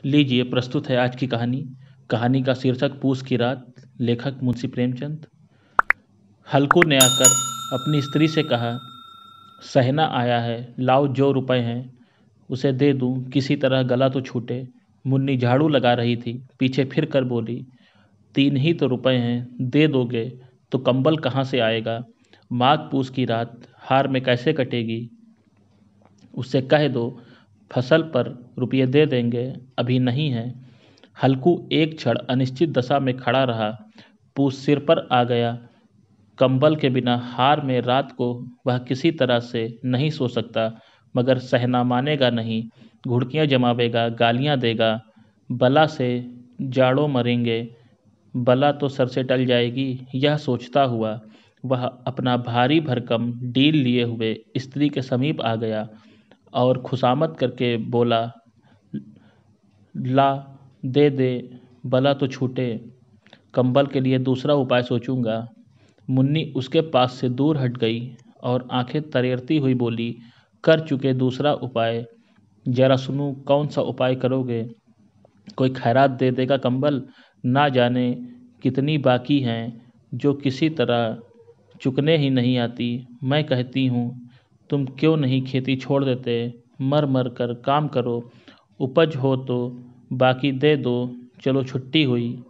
लीजिए प्रस्तुत है आज की कहानी। कहानी का शीर्षक पूस की रात। लेखक मुंशी प्रेमचंद। हल्कू ने आकर अपनी स्त्री से कहा, सहना आया है, लाओ जो रुपए हैं उसे दे दूं, किसी तरह गला तो छूटे। मुन्नी झाड़ू लगा रही थी, पीछे फिर कर बोली, 3 ही तो रुपए हैं, दे दोगे तो कंबल कहाँ से आएगा? माघ पूस की रात हार में कैसे कटेगी? उससे कह दो फसल पर रुपये दे देंगे, अभी नहीं है। हल्कू एक क्षण अनिश्चित दशा में खड़ा रहा। पूस सिर पर आ गया। कंबल के बिना हार में रात को वह किसी तरह से नहीं सो सकता, मगर सहना मानेगा नहीं। घुड़कियां जमावेगा, गालियां देगा। बला से जाड़ों मरेंगे, बला तो सर से टल जाएगी। यह सोचता हुआ वह अपना भारी भरकम डील लिए हुए स्त्री के समीप आ गया और खुशामद करके बोला, ला दे दे, बला तो छूटे। कंबल के लिए दूसरा उपाय सोचूंगा। मुन्नी उसके पास से दूर हट गई और आंखें तरेरती हुई बोली, कर चुके दूसरा उपाय, जरा सुनूं कौन सा उपाय करोगे? कोई खैरात दे देगा कंबल? ना जाने कितनी बाकी हैं जो किसी तरह चुकने ही नहीं आती। मैं कहती हूँ तुम क्यों नहीं खेती छोड़ देते, मर मर कर काम करो, उपज हो तो बाकी दे दो, चलो छुट्टी हुई।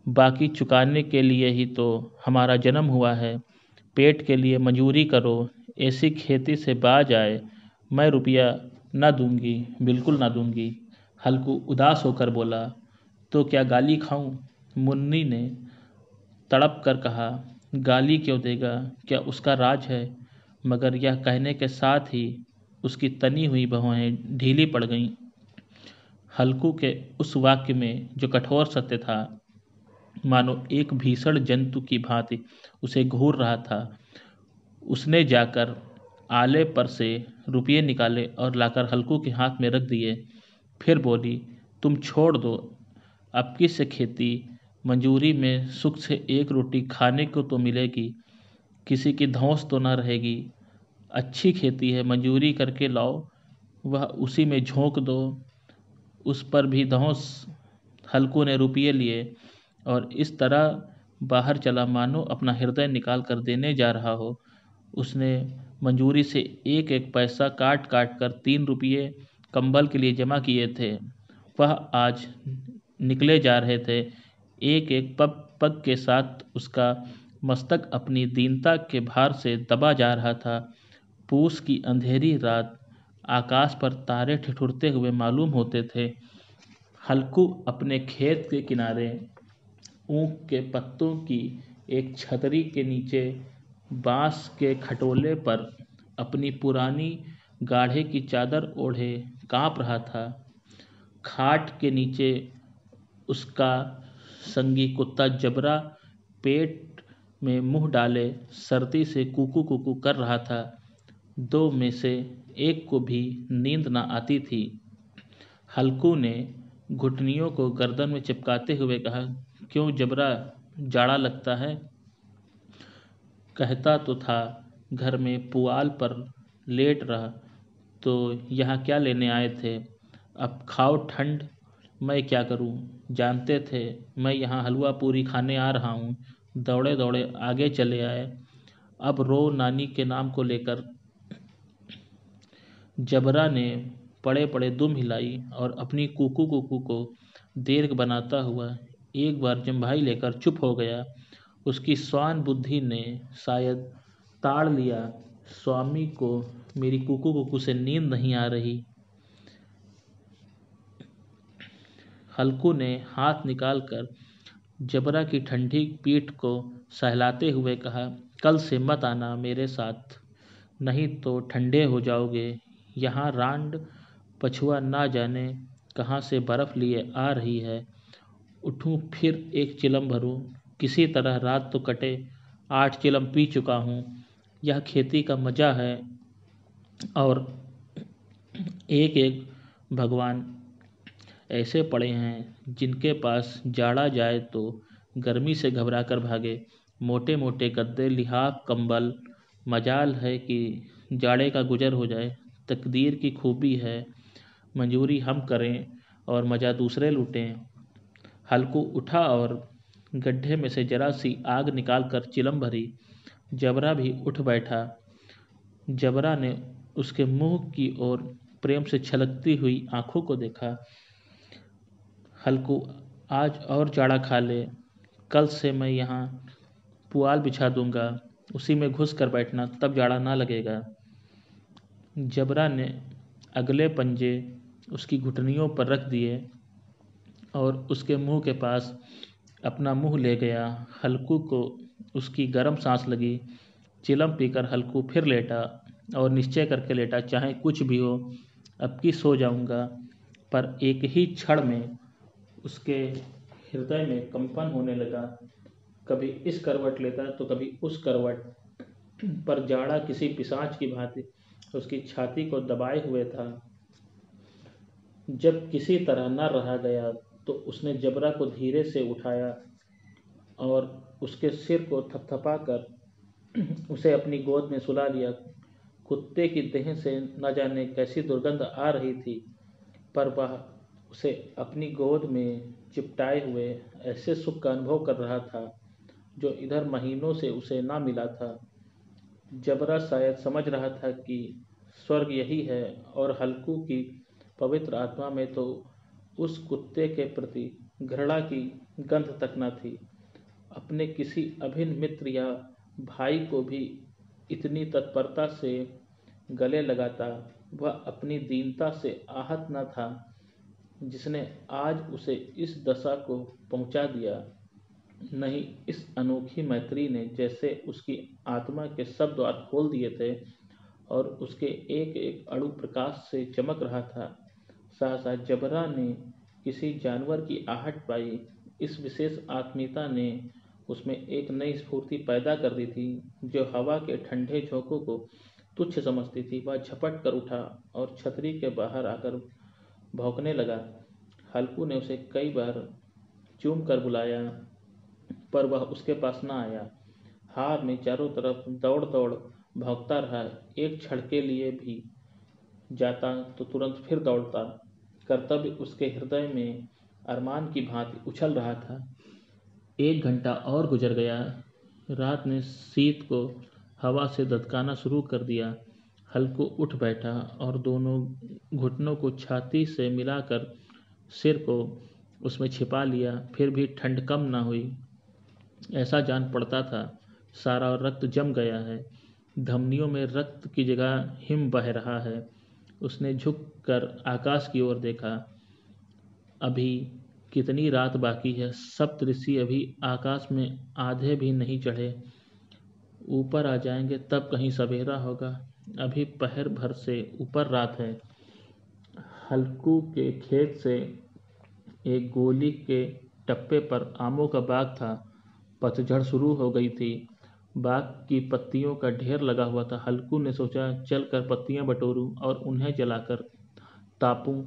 बाकी चुकाने के लिए ही तो हमारा जन्म हुआ है। पेट के लिए मजूरी करो, ऐसी खेती से बाज आए। मैं रुपया ना दूंगी, बिल्कुल ना दूंगी। हल्कू उदास होकर बोला, तो क्या गाली खाऊं? मुन्नी ने तड़प कर कहा, गाली क्यों देगा, क्या उसका राज है? मगर यह कहने के साथ ही उसकी तनी हुई भौहें ढीली पड़ गईं। हल्कू के उस वाक्य में जो कठोर सत्य था, मानो एक भीषण जंतु की भांति उसे घूर रहा था। उसने जाकर आले पर से रुपये निकाले और लाकर हल्कू के हाथ में रख दिए। फिर बोली, तुम छोड़ दो, अब किस खेती, मंजूरी में सुख से एक रोटी खाने को तो मिलेगी, किसी की धौंस तो न रहेगी। अच्छी खेती है, मंजूरी करके लाओ, वह उसी में झोंक दो, उस पर भी धौंस। हल्कू ने रुपये लिए और इस तरह बाहर चला मानो अपना हृदय निकाल कर देने जा रहा हो। उसने मंजूरी से एक एक पैसा काट काट कर 3 रुपये कंबल के लिए जमा किए थे। वह आज निकले जा रहे थे। एक एक पग पग के साथ उसका मस्तक अपनी दीनता के भार से दबा जा रहा था। पूस की अंधेरी रात, आकाश पर तारे ठिठुरते हुए मालूम होते थे। हल्कू अपने खेत के किनारे ऊख के पत्तों की एक छतरी के नीचे बांस के खटोले पर अपनी पुरानी गाढ़े की चादर ओढ़े कांप रहा था। खाट के नीचे उसका संगी कुत्ता जबरा पेट में मुंह डाले सर्दी से कुकू कुकू कर रहा था। दो में से एक को भी नींद न आती थी। हल्कू ने घुटनियों को गर्दन में चिपकाते हुए कहा, क्यों जबरा, जाड़ा लगता है? कहता तो था घर में पुआल पर लेट रहा, तो यहाँ क्या लेने आए थे? अब खाओ ठंड। मैं क्या करूं? जानते थे मैं यहाँ हलवा पूरी खाने आ रहा हूँ। दौड़े दौड़े आगे चले आए। अब रो नानी के नाम को लेकर। जबरा ने पड़े पड़े दुम हिलाई और अपनी कुकू कुकू को दीर्घ बनाता हुआ एक बार जम्भाई लेकर चुप हो गया। उसकी श्वान बुद्धि ने शायद ताड़ लिया, स्वामी को मेरी कुकू कुकू से नींद नहीं आ रही। हल्कू ने हाथ निकालकर जबरा की ठंडी पीठ को सहलाते हुए कहा, कल से मत आना मेरे साथ, नहीं तो ठंडे हो जाओगे। यहाँ रांड पछुआ ना जाने कहाँ से बर्फ लिए आ रही है। उठूं फिर एक चिलम भरूं, किसी तरह रात तो कटे। 8 चिलम पी चुका हूँ। यह खेती का मजा है। और एक एक भगवान ऐसे पड़े हैं जिनके पास जाड़ा जाए तो गर्मी से घबरा कर भागे। मोटे मोटे गद्दे, लिहाफ, कंबल, मजाल है कि जाड़े का गुजर हो जाए। तकदीर की खूबी है, मंजूरी हम करें और मज़ा दूसरे लूटें। हल्कू उठा और गड्ढे में से जरा सी आग निकालकर चिलम भरी। जबरा भी उठ बैठा। जबरा ने उसके मुंह की ओर प्रेम से छलकती हुई आंखों को देखा। हल्कू, आज और जाड़ा खा ले। कल से मैं यहाँ पुआल बिछा दूंगा, उसी में घुस कर बैठना, तब जाड़ा ना लगेगा। जबरा ने अगले पंजे उसकी घुटनियों पर रख दिए और उसके मुंह के पास अपना मुंह ले गया। हल्कू को उसकी गर्म सांस लगी। चिलम पीकर हल्कू फिर लेटा और निश्चय करके लेटा, चाहे कुछ भी हो, अब की सो जाऊंगा। पर एक ही क्षण में उसके हृदय में कंपन होने लगा। कभी इस करवट लेता तो कभी उस करवट, पर जाड़ा किसी पिशाच की भांति उसकी छाती को दबाए हुए था। जब किसी तरह न रहा गया तो उसने जबरा को धीरे से उठाया और उसके सिर को थपथपा कर उसे अपनी गोद में सुला लिया। कुत्ते की देह से न जाने कैसी दुर्गंध आ रही थी, पर वह उसे अपनी गोद में चिपटाए हुए ऐसे सुख का अनुभव कर रहा था जो इधर महीनों से उसे ना मिला था। जबरा शायद समझ रहा था कि स्वर्ग यही है, और हल्कू की पवित्र आत्मा में तो उस कुत्ते के प्रति घृणा की गंध तक न थी। अपने किसी अभिन्न मित्र या भाई को भी इतनी तत्परता से गले लगाता वह अपनी दीनता से आहत न था, जिसने आज उसे इस दशा को पहुंचा दिया। नहीं, इस अनोखी मैत्री ने जैसे उसकी आत्मा के सब द्वार खोल दिए थे और उसके एक एक अणु प्रकाश से चमक रहा था। सहसा जबरा ने किसी जानवर की आहट पाई। इस विशेष आत्मीयता ने उसमें एक नई स्फूर्ति पैदा कर दी थी, जो हवा के ठंडे झोंकों को तुच्छ समझती थी। वह झपट कर उठा और छतरी के बाहर आकर भौंकने लगा। हल्कू ने उसे कई बार चूम कर बुलाया, पर वह उसके पास न आया। हार में चारों तरफ दौड़ दौड़ भौंकता रहा। एक क्षण के लिए भी जाता तो तुरंत फिर दौड़ता। कर्तव्य उसके हृदय में अरमान की भांति उछल रहा था। 1 घंटा और गुजर गया। रात ने शीत को हवा से ददकाना शुरू कर दिया। हल्कू उठ बैठा और दोनों घुटनों को छाती से मिलाकर सिर को उसमें छिपा लिया। फिर भी ठंड कम न हुई। ऐसा जान पड़ता था सारा रक्त जम गया है, धमनियों में रक्त की जगह हिम बह रहा है। उसने झुककर आकाश की ओर देखा। अभी कितनी रात बाकी है। सप्तऋषि अभी आकाश में आधे भी नहीं चढ़े। ऊपर आ जाएंगे तब कहीं सवेरा होगा। अभी पहर भर से ऊपर रात है। हल्कू के खेत से एक गोली के टप्पे पर आमों का बाग था। पतझड़ शुरू हो गई थी। बाग की पत्तियों का ढेर लगा हुआ था। हल्कू ने सोचा, चल कर पत्तियां बटोरूं और उन्हें जलाकर तापूं।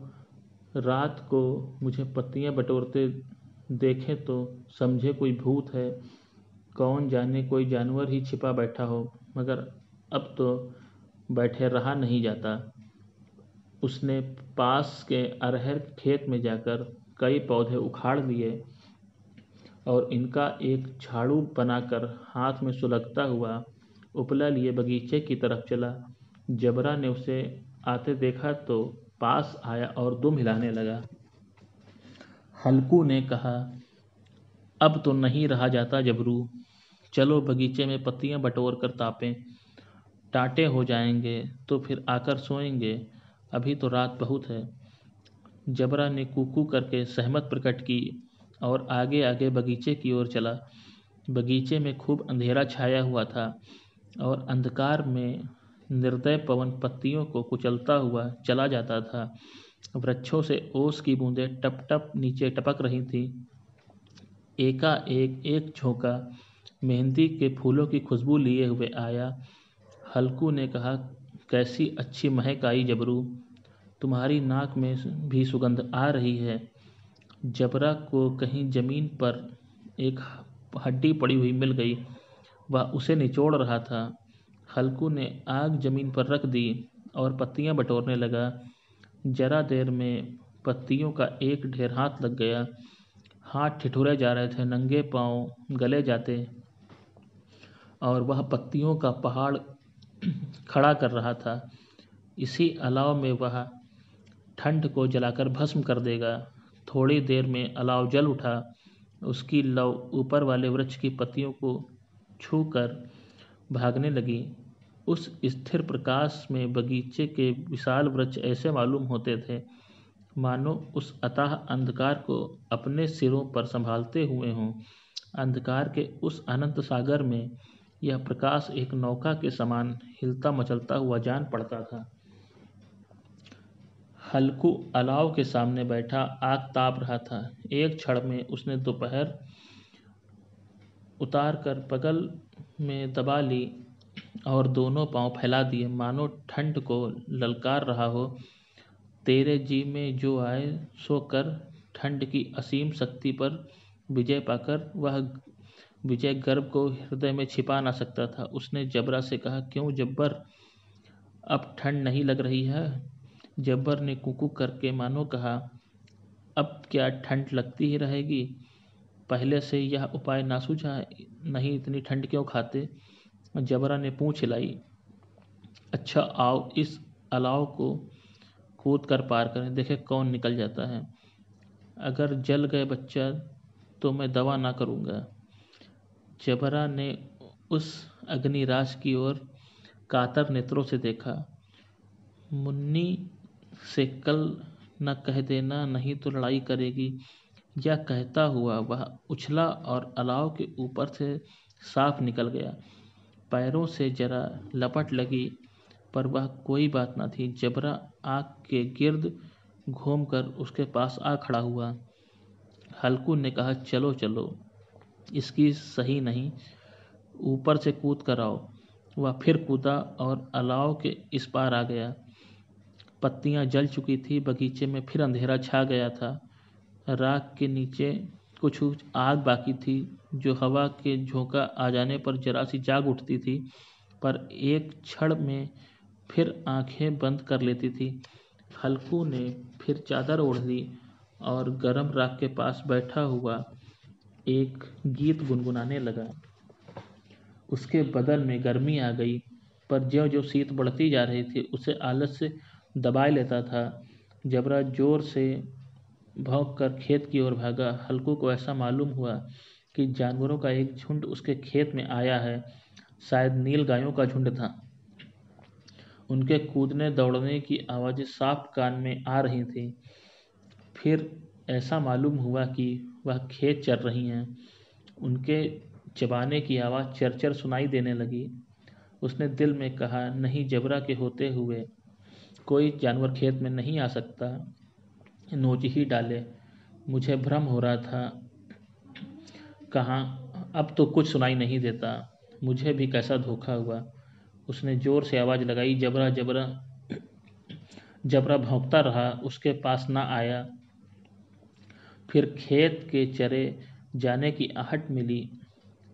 रात को मुझे पत्तियां बटोरते देखे तो समझे कोई भूत है, कौन जाने कोई जानवर ही छिपा बैठा हो, मगर अब तो बैठे रहा नहीं जाता। उसने पास के अरहर खेत में जाकर कई पौधे उखाड़ लिए और इनका एक झाड़ू बनाकर हाथ में सुलगता हुआ उपला लिए बगीचे की तरफ चला। जबरा ने उसे आते देखा तो पास आया और दुम हिलाने लगा। हल्कू ने कहा, अब तो नहीं रहा जाता जबरू, चलो बगीचे में पत्तियां बटोर कर तापें। टाटे हो जाएंगे तो फिर आकर सोएंगे, अभी तो रात बहुत है। जबरा ने कूकू करके सहमत प्रकट की और आगे आगे बगीचे की ओर चला। बगीचे में खूब अंधेरा छाया हुआ था और अंधकार में निर्दय पवन पत्तियों को कुचलता हुआ चला जाता था। वृक्षों से ओस की बूंदें टप टप नीचे टपक रही थी। एकाएक एक झोंका मेहंदी के फूलों की खुशबू लिए हुए आया। हल्कू ने कहा, कैसी अच्छी महक आई जबरू, तुम्हारी नाक में भी सुगंध आ रही है। जबरा को कहीं जमीन पर एक हड्डी पड़ी हुई मिल गई। वह उसे निचोड़ रहा था। हल्कू ने आग जमीन पर रख दी और पत्तियां बटोरने लगा। जरा देर में पत्तियों का एक ढेर हाथ लग गया। हाथ ठिठुरे जा रहे थे, नंगे पांव गले जाते और वह पत्तियों का पहाड़ खड़ा कर रहा था। इसी अलाव में वह ठंड को जलाकर भस्म कर देगा। थोड़ी देर में अलाव जल उठा। उसकी लौ ऊपर वाले वृक्ष की पत्तियों को छूकर भागने लगी। उस स्थिर प्रकाश में बगीचे के विशाल वृक्ष ऐसे मालूम होते थे मानो उस अथाह अंधकार को अपने सिरों पर संभालते हुए हों। अंधकार के उस अनंत सागर में यह प्रकाश एक नौका के समान हिलता मचलता हुआ जान पड़ता था। हल्कू अलाव के सामने बैठा आग ताप रहा था। एक क्षण में उसने दोपहर उतार कर बगल में दबा ली और दोनों पांव फैला दिए, मानो ठंड को ललकार रहा हो। तेरे जी में जो आए सो कर। ठंड की असीम शक्ति पर विजय पाकर वह विजय गर्व को हृदय में छिपा ना सकता था। उसने जबरा से कहा, क्यों जब्बर, अब ठंड नहीं लग रही है? जब्बर ने कुकू करके मानो कहा, अब क्या ठंड लगती ही रहेगी? पहले से यह उपाय ना सूझा? नहीं इतनी ठंड क्यों खाते? जबरा ने पूंछ हिलाई। अच्छा आओ इस अलाव को कूद कर पार करें, देखे कौन निकल जाता है। अगर जल गए बच्चा तो मैं दवा ना करूँगा। जबरा ने उस अग्निराज की ओर कातर नेत्रों से देखा। मुन्नी से कल न कह देना, नहीं तो लड़ाई करेगी। यह कहता हुआ वह उछला और अलाव के ऊपर से साफ निकल गया। पैरों से जरा लपट लगी पर वह कोई बात न थी। जबरा आग के गिर्द घूमकर उसके पास आ खड़ा हुआ। हल्कू ने कहा, चलो चलो, इसकी सही नहीं, ऊपर से कूद कर आओ। वह फिर कूदा और अलाव के इस पार आ गया। पत्तियां जल चुकी थी। बगीचे में फिर अंधेरा छा गया था। राख के नीचे कुछ आग बाकी थी जो हवा के झोंका आ जाने पर जरा सी जाग उठती थी, पर एक क्षण में फिर आंखें बंद कर लेती थी। हल्कू ने फिर चादर ओढ़ ली और गरम राख के पास बैठा हुआ एक गीत गुनगुनाने लगा। उसके बदन में गर्मी आ गई, पर ज्यों-ज्यों शीत बढ़ती जा रही थी उसे आलस से दबाए लेता था। जबरा जोर से भौंक कर खेत की ओर भागा। हल्कू को ऐसा मालूम हुआ कि जानवरों का एक झुंड उसके खेत में आया है। शायद नील गायों का झुंड था। उनके कूदने दौड़ने की आवाज़ें साफ कान में आ रही थीं। फिर ऐसा मालूम हुआ कि वह खेत चर रही हैं। उनके चबाने की आवाज़ चरचर सुनाई देने लगी। उसने दिल में कहा, नहीं, जबरा के होते हुए कोई जानवर खेत में नहीं आ सकता। नोच ही डाले, मुझे भ्रम हो रहा था। कहाँ, अब तो कुछ सुनाई नहीं देता। मुझे भी कैसा धोखा हुआ। उसने जोर से आवाज़ लगाई, जबरा जबरा। जबरा भौंकता रहा, उसके पास ना आया। फिर खेत के चरे जाने की आहट मिली।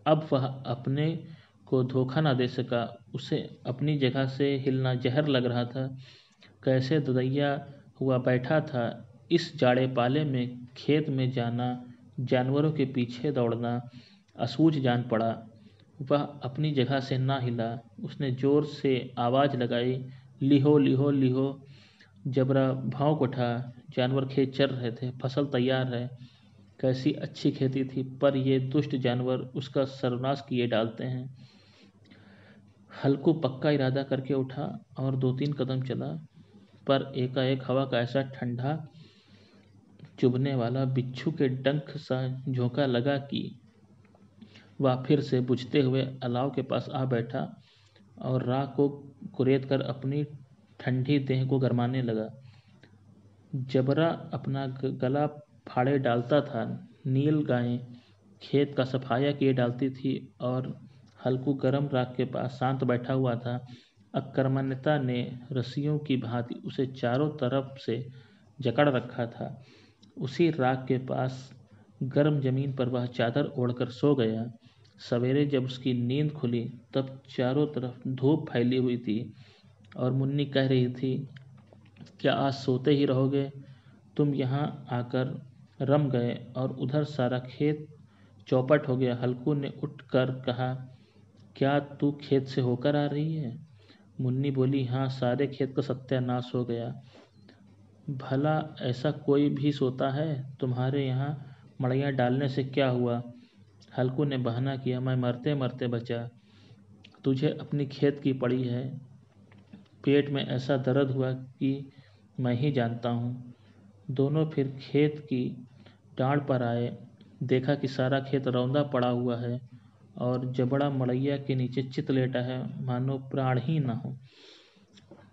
अब वह अपने को धोखा ना दे सका। उसे अपनी जगह से हिलना जहर लग रहा था। कैसे ददैया हुआ बैठा था। इस जाड़े पाले में खेत में जाना, जानवरों के पीछे दौड़ना असूझ जान पड़ा। वह अपनी जगह से ना हिला। उसने जोर से आवाज़ लगाई, लिहो लिहो लिहो। जबरा भौंक उठा। जानवर खेत चर रहे थे, फसल तैयार है। कैसी अच्छी खेती थी, पर ये दुष्ट जानवर उसका सर्वनाश किए डालते हैं। हल्कू पक्का इरादा करके उठा और 2-3 कदम चला, पर एकाएक हवा का ऐसा ठंडा चुभने वाला बिच्छू के डंक सा झोंका लगा कि वह फिर से बुझते हुए अलाव के पास आ बैठा और राख को कुरेद कर अपनी ठंडी देह को गरमाने लगा। जबरा अपना गला फाड़े डालता था। नील गायें खेत का सफाया किए डालती थी और हल्कू गरम राख के पास शांत बैठा हुआ था। अकर्मण्यता ने रस्सियों की भांति उसे चारों तरफ से जकड़ रखा था। उसी राख के पास गर्म जमीन पर वह चादर ओढ़कर सो गया। सवेरे जब उसकी नींद खुली तब चारों तरफ धूप फैली हुई थी और मुन्नी कह रही थी, क्या आज सोते ही रहोगे? तुम यहाँ आकर रम गए और उधर सारा खेत चौपट हो गया। हल्कू ने उठकर कहा, क्या तू खेत से होकर आ रही है? मुन्नी बोली, हाँ, सारे खेत का सत्यानाश हो गया। भला ऐसा कोई भी सोता है? तुम्हारे यहाँ मड़ैया डालने से क्या हुआ? हल्कू ने बहाना किया, मैं मरते मरते बचा। तुझे अपनी खेत की पड़ी है। पेट में ऐसा दर्द हुआ कि मैं ही जानता हूँ। दोनों फिर खेत की डाँड़ पर आए। देखा कि सारा खेत रौंदा पड़ा हुआ है और जबड़ा मड़ैया के नीचे चित लेटा है, मानो प्राण ही न हो।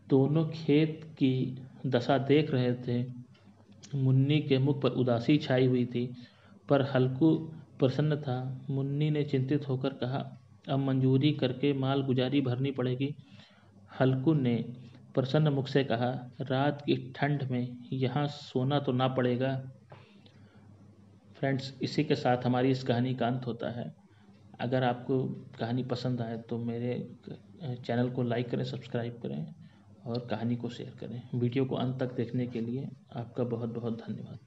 दोनों खेत की दशा देख रहे थे। मुन्नी के मुख पर उदासी छाई हुई थी, पर हल्कू प्रसन्न था। मुन्नी ने चिंतित होकर कहा, अब मंजूरी करके माल गुजारी भरनी पड़ेगी। हल्कू ने प्रसन्न मुख से कहा, रात की ठंड में यहाँ सोना तो ना पड़ेगा। फ्रेंड्स, इसी के साथ हमारी इस कहानी का अंत होता है। अगर आपको कहानी पसंद आए तो मेरे चैनल को लाइक करें, सब्सक्राइब करें और कहानी को शेयर करें। वीडियो को अंत तक देखने के लिए आपका बहुत बहुत धन्यवाद।